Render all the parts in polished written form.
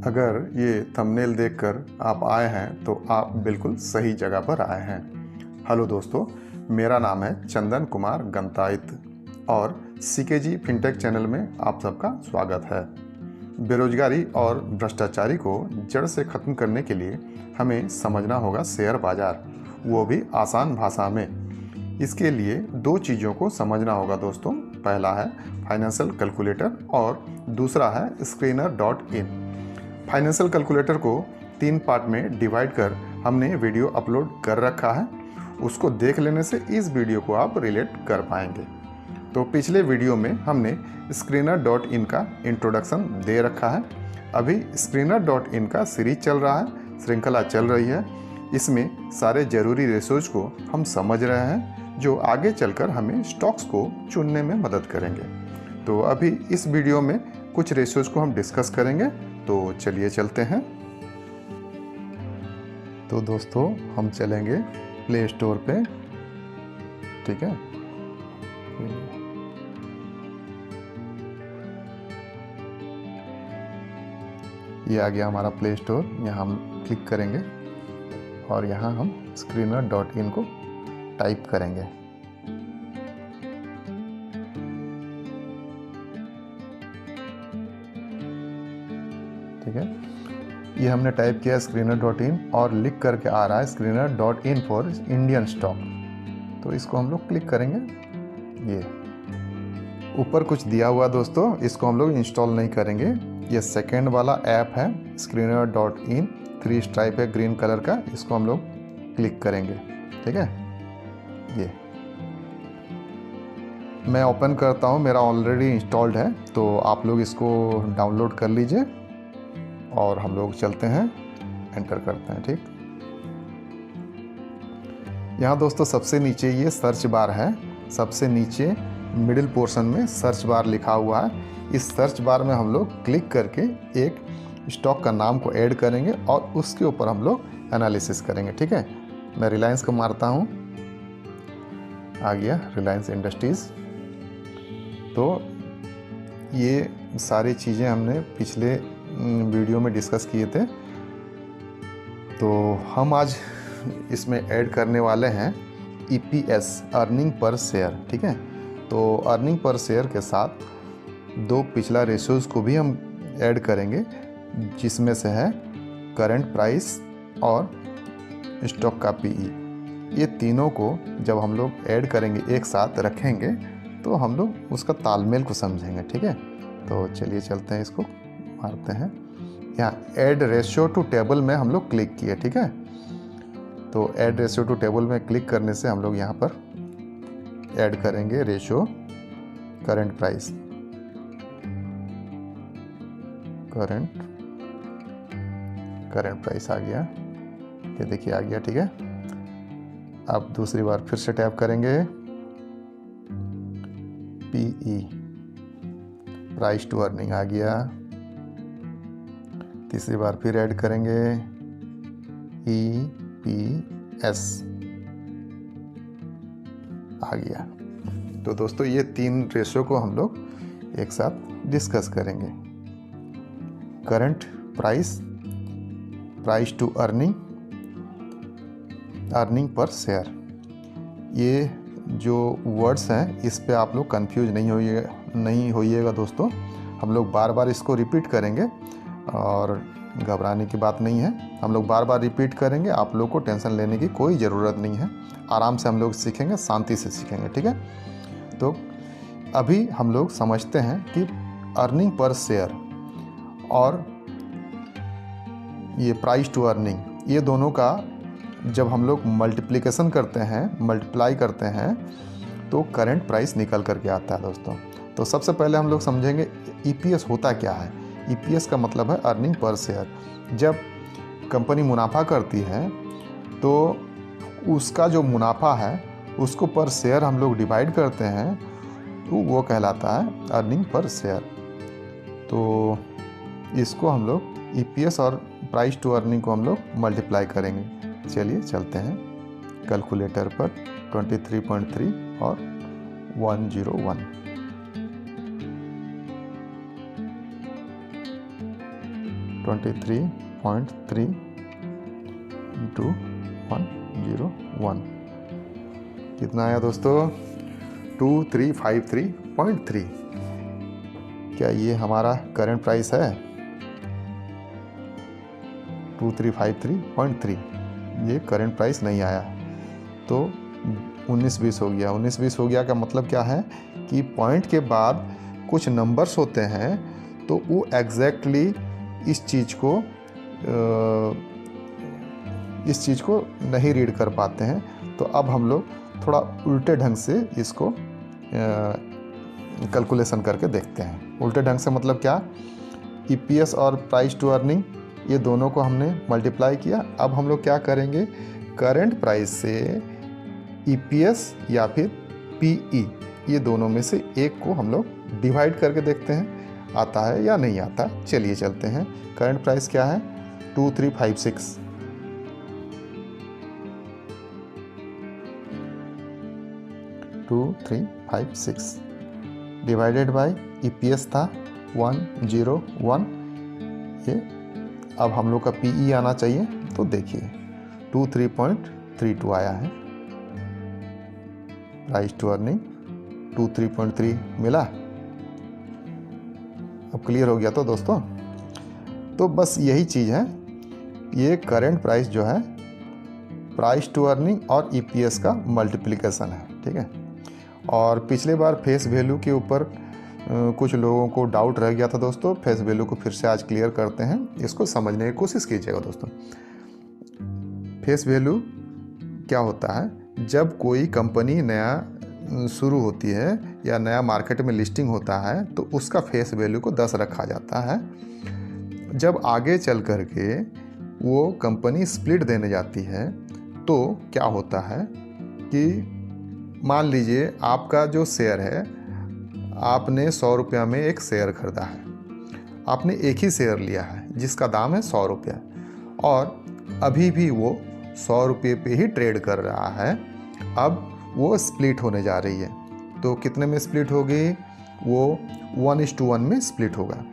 अगर ये थंबनेल देखकर आप आए हैं तो आप बिल्कुल सही जगह पर आए हैं। हेलो दोस्तों, मेरा नाम है चंदन कुमार गंताइत और सीकेजी फिनटेक चैनल में आप सबका स्वागत है। बेरोजगारी और भ्रष्टाचारी को जड़ से ख़त्म करने के लिए हमें समझना होगा शेयर बाज़ार, वो भी आसान भाषा में। इसके लिए दो चीज़ों को समझना होगा दोस्तों। पहला है फाइनेंशियल कैलकुलेटर और दूसरा है स्क्रीनर.इन। फाइनेंशियल कैलकुलेटर को 3 पार्ट में डिवाइड कर हमने वीडियो अपलोड कर रखा है। उसको देख लेने से इस वीडियो को आप रिलेट कर पाएंगे। तो पिछले वीडियो में हमने स्क्रीनर.इन का इंट्रोडक्शन दे रखा है। अभी स्क्रीनर.इन का सीरीज चल रहा है, श्रृंखला चल रही है। इसमें सारे ज़रूरी रेशोज को हम समझ रहे हैं जो आगे चलकर हमें स्टॉक्स को चुनने में मदद करेंगे। तो अभी इस वीडियो में कुछ रेशोज को हम डिस्कस करेंगे। तो चलिए चलते हैं। तो दोस्तों हम चलेंगे प्ले स्टोर पे, ठीक है। ये आ गया हमारा प्ले स्टोर। यहाँ हम क्लिक करेंगे और यहाँ हम स्क्रीनर.इन को टाइप करेंगे। ठीक है, ये हमने टाइप किया स्क्रीनर.इन और लिख करके आ रहा है स्क्रीनर.इन फॉर इंडियन स्टॉक। तो इसको हम लोग क्लिक करेंगे। ये ऊपर कुछ दिया हुआ दोस्तों, इसको हम लोग इंस्टॉल नहीं करेंगे। ये सेकेंड वाला ऐप है स्क्रीनर.इन, 3 स्ट्राइप है ग्रीन कलर का, इसको हम लोग क्लिक करेंगे। ठीक है, ये मैं ओपन करता हूँ, मेरा ऑलरेडी इंस्टॉल्ड है। तो आप लोग इसको डाउनलोड कर लीजिए और हम लोग चलते हैं, एंटर करते हैं। ठीक, यहाँ दोस्तों सबसे नीचे ये सर्च बार है। सबसे नीचे मिडिल पोर्शन में सर्च बार लिखा हुआ है। इस सर्च बार में हम लोग क्लिक करके एक स्टॉक का नाम को ऐड करेंगे और उसके ऊपर हम लोग एनालिसिस करेंगे। ठीक है, मैं रिलायंस को मारता हूँ, आ गया रिलायंस इंडस्ट्रीज़। तो ये सारी चीज़ें हमने पिछले वीडियो में डिस्कस किए थे। तो हम आज इसमें ऐड करने वाले हैं EPS, अर्निंग पर शेयर। ठीक है, तो अर्निंग पर शेयर के साथ 2 पिछला रेशोज़ को भी हम ऐड करेंगे, जिसमें से है करंट प्राइस और स्टॉक का PE। ये तीनों को जब हम लोग ऐड करेंगे, एक साथ रखेंगे, तो हम लोग उसका तालमेल को समझेंगे। ठीक है, तो चलिए चलते हैं, इसको मारते हैं। यहाँ ऐड रेशियो टू टेबल में हम लोग क्लिक किए। ठीक है, तो ऐड रेशियो टू टेबल में क्लिक करने से हम लोग यहाँ पर ऐड करेंगे ratio current price, current price आ गया। ये देखिए आ गया। ठीक है, अब दूसरी बार फिर से टैप करेंगे, PE, प्राइस टू अर्निंग आ गया। तीसरी बार फिर ऐड करेंगे EPS, आ गया। तो दोस्तों ये 3 रेशो को हम लोग एक साथ डिस्कस करेंगे। Current price, price to earning, earning per share. ये जो वर्ड्स हैं इस पे आप लोग कंफ्यूज नहीं होइएगा दोस्तों। हम लोग बार बार इसको रिपीट करेंगे और घबराने की बात नहीं है। हम लोग बार बार रिपीट करेंगे, आप लोग को टेंशन लेने की कोई ज़रूरत नहीं है। आराम से हम लोग सीखेंगे, शांति से सीखेंगे। ठीक है, तो अभी हम लोग समझते हैं कि अर्निंग पर शेयर और ये प्राइस टू अर्निंग, ये दोनों का जब हम लोग मल्टीप्लिकेशन करते हैं, मल्टीप्लाई करते हैं, तो करंट प्राइस निकल करके आता है दोस्तों। तो सबसे पहले हम लोग समझेंगे EPS होता क्या है। EPS का मतलब है अर्निंग पर शेयर। जब कंपनी मुनाफा करती है तो उसका जो मुनाफा है उसको पर शेयर हम लोग डिवाइड करते हैं, तो वो कहलाता है अर्निंग पर शेयर। तो इसको हम लोग EPS और प्राइस टू अर्निंग को हम लोग मल्टीप्लाई करेंगे। चलिए चलते हैं कैलकुलेटर पर, 23.3 और 101। 23.3 इंटू 101 कितना आया दोस्तों? 2353.3। क्या ये हमारा करंट प्राइस है? 2353.3 ये करंट प्राइस नहीं आया, तो 19-20 हो गया। 19-20 हो गया का मतलब क्या है कि पॉइंट के बाद कुछ नंबर्स होते हैं तो वो एग्जैक्टली इस चीज़ को नहीं रीड कर पाते हैं। तो अब हम लोग थोड़ा उल्टे ढंग से इसको कैलकुलेशन करके देखते हैं। उल्टे ढंग से मतलब क्या? ईपीएस और प्राइस टू अर्निंग ये दोनों को हमने मल्टीप्लाई किया। अब हम लोग क्या करेंगे? करंट प्राइस से ईपीएस या फिर पीई ये दोनों में से एक को हम लोग डिवाइड करके देखते हैं आता है या नहीं आता। चलिए चलते हैं। करंट प्राइस क्या है? 2356। डिवाइडेड बाय ईपीएस था 101। ये अब हम लोग का पीई आना चाहिए, तो देखिए 23.32 आया है। प्राइस टू अर्निंग 23.3 मिला। अब क्लियर हो गया तो दोस्तों। तो बस यही चीज़ है, ये करंट प्राइस जो है प्राइस टू अर्निंग और ईपीएस का मल्टीप्लिकेशन है, ठीक है। और पिछले बार फेस वैल्यू के ऊपर कुछ लोगों को डाउट रह गया था दोस्तों। फेस वैल्यू को फिर से आज क्लियर करते हैं, इसको समझने की कोशिश कीजिएगा दोस्तों। फेस वैल्यू क्या होता है? जब कोई कंपनी नया शुरू होती है या नया मार्केट में लिस्टिंग होता है तो उसका फेस वैल्यू को 10 रखा जाता है। जब आगे चल कर के वो कंपनी स्प्लिट देने जाती है तो क्या होता है कि मान लीजिए आपका जो शेयर है, आपने 100 रुपया में एक शेयर खरीदा है। आपने एक ही शेयर लिया है जिसका दाम है 100 रुपया, और अभी भी वो 100 रुपये पे ही ट्रेड कर रहा है। अब वो स्प्लिट होने जा रही है, तो कितने में स्प्लिट होगी? वो 1:1 में स्प्लिट होगा।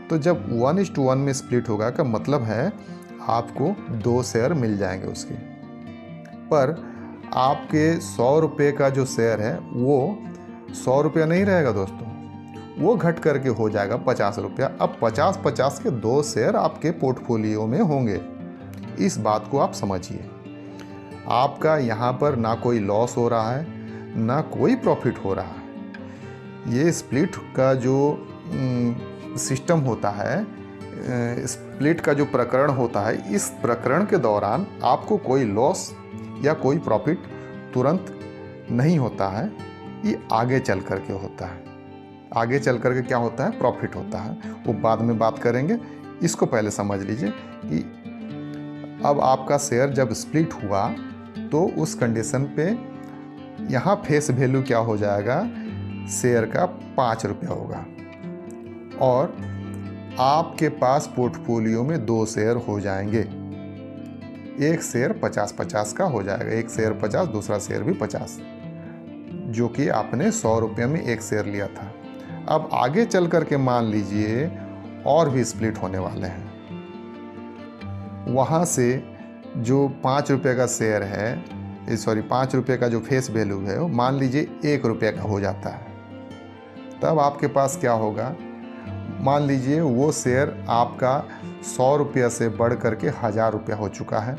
तो जब 1:1 में स्प्लिट होगा का मतलब है आपको 2 शेयर मिल जाएंगे उसके। पर आपके 100 रुपये का जो शेयर है वो 100 रुपया नहीं रहेगा दोस्तों, वो घट करके हो जाएगा 50 रुपया। अब 50-50 के 2 शेयर आपके पोर्टफोलियो में होंगे। इस बात को आप समझिए। आपका यहाँ पर ना कोई लॉस हो रहा है ना कोई प्रॉफिट हो रहा है। ये स्प्लिट का जो सिस्टम होता है, स्प्लिट का जो प्रकरण होता है, इस प्रकरण के दौरान आपको कोई लॉस या कोई प्रॉफिट तुरंत नहीं होता है। ये आगे चल कर के होता है। आगे चल कर के क्या होता है? प्रॉफिट होता है। वो बाद में बात करेंगे, इसको पहले समझ लीजिए कि अब आपका शेयर जब स्प्लिट हुआ तो उस कंडीशन पे यहाँ फेस वैल्यू क्या हो जाएगा? शेयर का 5 रुपया होगा, और आपके पास पोर्टफोलियो में 2 शेयर हो जाएंगे। एक शेयर 50-50 का हो जाएगा, एक शेयर 50, दूसरा शेयर भी 50, जो कि आपने 100 रुपये में एक शेयर लिया था। अब आगे चल कर के मान लीजिए और भी स्प्लिट होने वाले हैं। वहाँ से जो 5 रुपये का शेयर है, 5 रुपये का जो फेस वैल्यू है, वो मान लीजिए 1 रुपये का हो जाता है। तब आपके पास क्या होगा? मान लीजिए वो शेयर आपका 100 रुपया से बढ़ करके 1000 रुपया हो चुका है।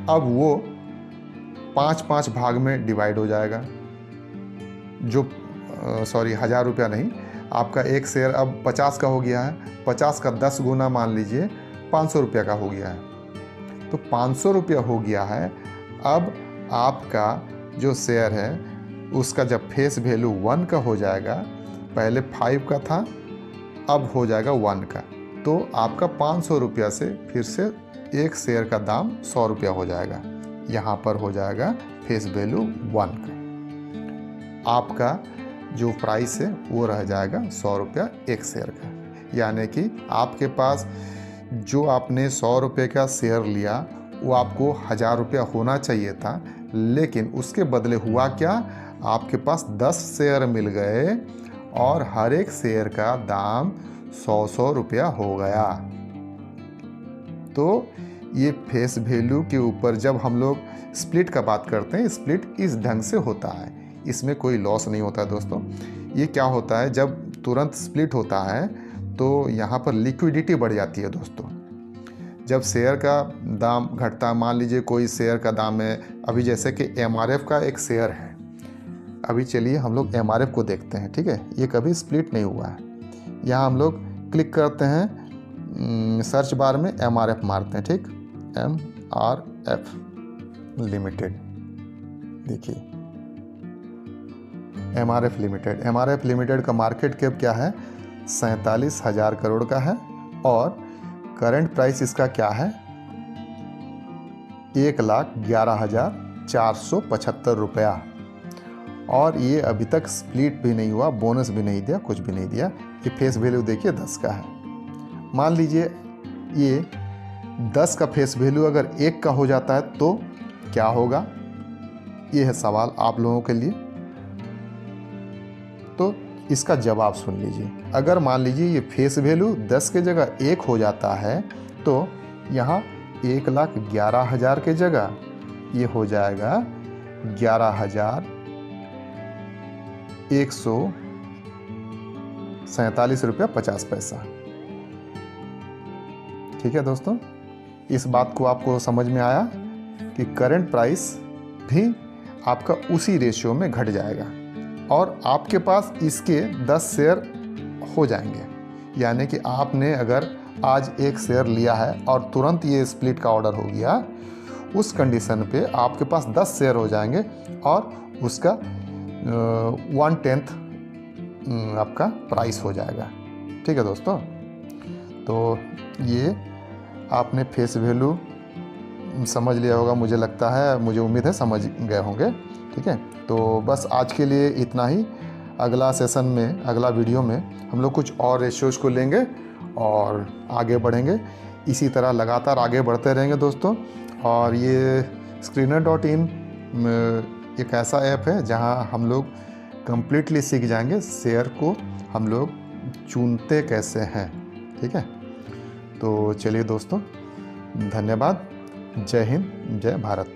अब वो 5-5 भाग में डिवाइड हो जाएगा। जो 1000 रुपया नहीं, आपका एक शेयर अब 50 का हो गया है। 50 का 10 गुना मान लीजिए 500 रुपया का हो गया है। तो 500 रुपया हो गया है। अब आपका जो शेयर है उसका जब फेस वैल्यू 1 का हो जाएगा, पहले 5 का था, अब हो जाएगा 1 का, तो आपका 500 रुपया से फिर से एक शेयर का दाम 100 रुपया हो जाएगा। यहाँ पर हो जाएगा फेस वैल्यू 1 का। आपका जो प्राइस है वो रह जाएगा 100 रुपया एक शेयर का। यानी कि आपके पास जो आपने 100 रुपये का शेयर लिया वो आपको 1000 रुपया होना चाहिए था, लेकिन उसके बदले हुआ क्या? आपके पास 10 शेयर मिल गए और हर एक शेयर का दाम 100 रुपया हो गया। तो ये फेस वैल्यू के ऊपर जब हम लोग स्प्लिट का बात करते हैं, स्प्लिट इस ढंग से होता है, इसमें कोई लॉस नहीं होता दोस्तों। ये क्या होता है, जब तुरंत स्प्लिट होता है तो यहाँ पर लिक्विडिटी बढ़ जाती है दोस्तों। जब शेयर का दाम घटता है, मान लीजिए कोई शेयर का दाम है, अभी जैसे कि MRF का एक शेयर है, अभी चलिए हम लोग MRF को देखते हैं, ठीक है। ये कभी स्प्लिट नहीं हुआ है। यहाँ हम लोग क्लिक करते हैं, सर्च बार में MRF मारते हैं, ठीक, MRF लिमिटेड, देखिए MRF लिमिटेड का मार्केट कैप क्या है, 47,000 करोड़ का है और करंट प्राइस इसका क्या है, 1,11,475 रुपया। और ये अभी तक स्प्लिट भी नहीं हुआ, बोनस भी नहीं दिया, कुछ भी नहीं दिया। ये फेस वैल्यू देखिए 10 का है। मान लीजिए ये 10 का फेस वैल्यू अगर 1 का हो जाता है तो क्या होगा, ये है सवाल आप लोगों के लिए। तो इसका जवाब सुन लीजिए। अगर मान लीजिए ये फेस वैल्यू 10 के जगह 1 हो जाता है तो यहाँ 1,11,000 के जगह ये हो जाएगा 11,147 रुपया 50 पैसा। ठीक है दोस्तों, इस बात को आपको समझ में आया कि करंट प्राइस भी आपका उसी रेशियो में घट जाएगा और आपके पास इसके 10 शेयर हो जाएंगे। यानी कि आपने अगर आज एक शेयर लिया है और तुरंत ये स्प्लिट का ऑर्डर हो गया, उस कंडीशन पे आपके पास 10 शेयर हो जाएंगे और उसका 1/10 आपका प्राइस हो जाएगा। ठीक है दोस्तों, तो ये आपने फेस वैल्यू समझ लिया होगा, मुझे लगता है, मुझे उम्मीद है समझ गए होंगे। ठीक है, तो बस आज के लिए इतना ही। अगला सेशन में, अगला वीडियो में हम लोग कुछ और रेशियोज को लेंगे और आगे बढ़ेंगे। इसी तरह लगातार आगे बढ़ते रहेंगे दोस्तों। और ये Screener.in एक ऐसा ऐप है जहां हम लोग कम्प्लीटली सीख जाएंगे शेयर को हम लोग चुनते कैसे हैं। ठीक है, तो चलिए दोस्तों, धन्यवाद। जय हिंद, जय भारत।